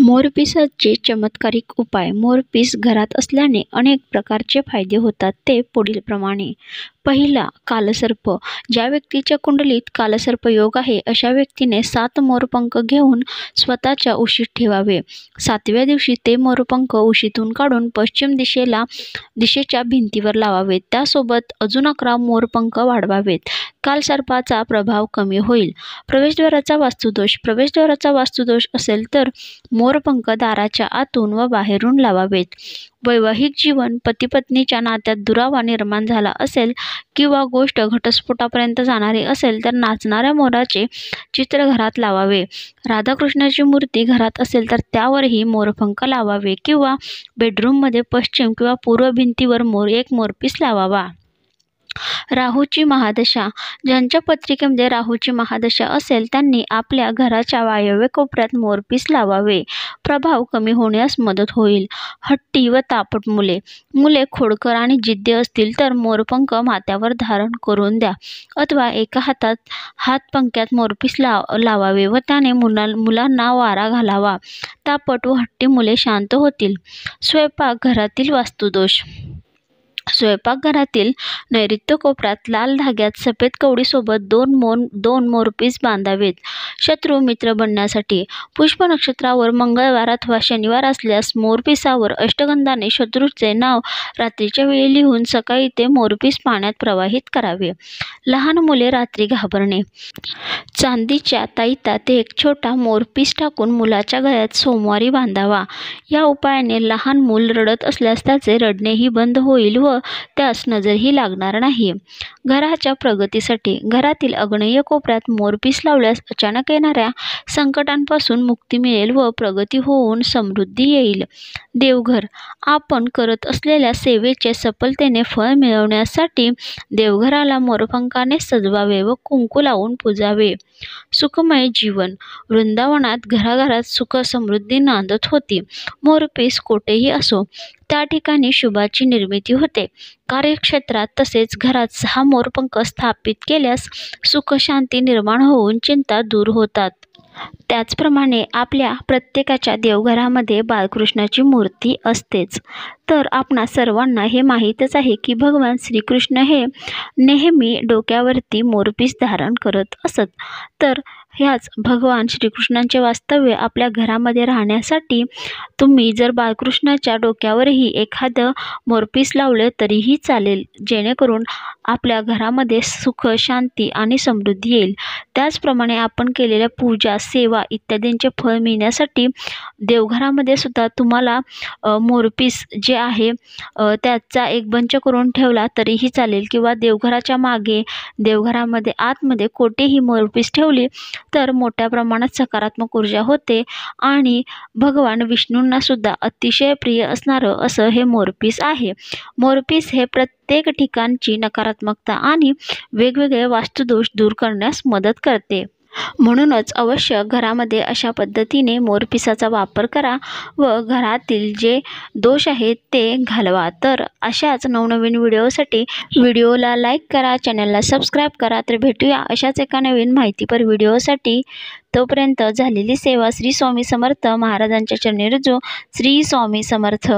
मोरपिसाचे चमत्कारिक उपाय. मोरपीस घरात असल्याने अनेक प्रकारचे फायदे होतात, ते पुढीलप्रमाणे. पहिला, कालसर्प. ज्या व्यक्तीच्या कुंडलीत कालसर्प योग आहे अशा व्यक्तीने 7 मोरपंख घेऊन स्वतःच्या उशीत ठेवावे. 7व्या दिवशी ते मोरपंख उशीतून काढून पश्चिम दिशेच्या भिंतीवर लावावेत. त्यासोबत अजून 11 मोरपंख वाढवावेत. कालसर्पाचा प्रभाव कमी होईल. प्रवेशद्वाराचा वास्तुदोष. प्रवेशद्वाराचा वास्तुदोष असेल तर मोरपंख दाराच्या आतून व बाहेरून लावावेत. वैवाहिक जीवन, पती-पत्नीच्या नात्यात दुरावा निर्माण झाला असेल किंवा गोष्ट घटस्फोटापर्यंत जाणारी असेल तर नाचणाऱ्या मोराचे चित्र घरात लावावे. राधाकृष्णाची मूर्ती घरात असेल तर त्यावरही मोरपंख लावावे किंवा बेडरूममध्ये पश्चिम किंवा पूर्व भिंतीवर एक मोरपीस लावावा. राहूची महादशा. ज्यांच्या पत्रिकेमध्ये राहूची महादशा असेल त्यांनी आपल्या घराच्या वायव्य कोपऱ्यात मोरपीस लावावे. प्रभाव कमी होण्यास मदत होईल. हट्टी व तापट मुले. मुले खोडकर आणि जिद्दी असतील तर मोरपंख माथ्यावर धारण करून द्या अथवा एका हातपंख्यात मोरपीस लावावे व त्याने मुलांना वारा घालावा. तापट व हट्टी मुले शांत होतील. स्वयंपाकघरातील वास्तुदोष. स्वयंपाकघरातील नैऋत्य कोपऱ्यात लाल धाग्यात सफेद कवडीसोबत दोन मोरपीस बांधावेत. शत्रू मित्र बनण्यासाठी. पुष्प नक्षत्रावर मंगळवार अथवा शनिवार असल्यास मोरपिसावर अष्टगंधाने शत्रूचे नाव रात्रीच्या वेळी लिहून सकाळी ते मोरपीस पाण्यात प्रवाहित करावे. लहान मुले रात्री घाबरणे. चांदीच्या ताईतात एक छोटा मोरपीस टाकून मुलाच्या गळ्यात सोमवारी बांधावा. या उपायाने लहान मूल रडत असल्यास त्याचे रडणेही बंद होईल व त्यास नजरही लागणार नाही. घराच्या प्रगतीसाठी. घरातील आग्नेय कोपऱ्यात मोरपीस लावल्यास अचानक येणाऱ्या संकटांपासून मुक्ती मिळेल व प्रगती होऊन समृद्धी येईल. देवघर. आपण करत असलेल्या सेवेचे सफलतेने फळ मिळवण्यासाठी देवघराला मोरपंखाने सजवावे व कुंकू लावून पूजावे. सुखमय जीवन. वृंदावनात घराघरात सुख समृद्धी नांदत होती. मोरपीस कोठेही असो त्या ठिकाणी शुभाची निर्मिती होते. कार्यक्षेत्रात तसेच घरात 6 मोरपंख स्थापित केल्यास सुख शांती निर्माण होऊन चिंता दूर होतात. त्याचप्रमाणे आपल्या प्रत्येकाच्या देवघरामध्ये बाळकृष्णाची मूर्ती असतेच. तर आपणा सर्वांना हे माहीतच आहे की भगवान श्रीकृष्ण हे नेहमी डोक्यावरती मोरपीस धारण करत असत. तर ह्याच भगवान श्रीकृष्णांचे वास्तव्य आपल्या घरामध्ये राहण्यासाठी तुम्ही जर बाळकृष्णाच्या डोक्यावरही एखादं मोरपीस लावले तरीही चालेल, जेणेकरून आपल्या घरामध्ये सुख, शांती आणि समृद्धी येईल. त्याचप्रमाणे आपण केलेल्या पूजा, सेवा इत्यादींचे फळ मिळण्यासाठी देवघरामध्ये सुद्धा तुम्हाला मोरपीस जे आहे त्याचा एक बंच करून ठेवला तरीही चालेल किंवा देवघराच्या मागे, देवघरामध्ये आतमध्ये कोठेही मोरपीस ठेवली तर मोठ्या प्रमाणात सकारात्मक ऊर्जा होते आणि भगवान विष्णूंना सुद्धा अतिशय प्रिय असणारं असं हे मोरपीस आहे. मोरपीस हे प्रत्येक ठिकाणची नकारात्मकता आणि वेगवेगळे वास्तुदोष दूर करण्यास मदत करते. म्हणूनच अवश्य घरामध्ये अशा पद्धतीने मोरपिसाचा वापर करा व घरातील जे दोष आहेत ते घालवा. तर अशाच नवनवीन व्हिडिओसाठी व्हिडिओला लाईक करा, चॅनलला सबस्क्राईब करा. तर भेटूया अशाच एका नवीन माहितीपर व्हिडिओसाठी. तोपर्यंत झालेली सेवा. श्री स्वामी समर्थ. महाराजांच्या चरणी रुजू. श्री स्वामी समर्थ.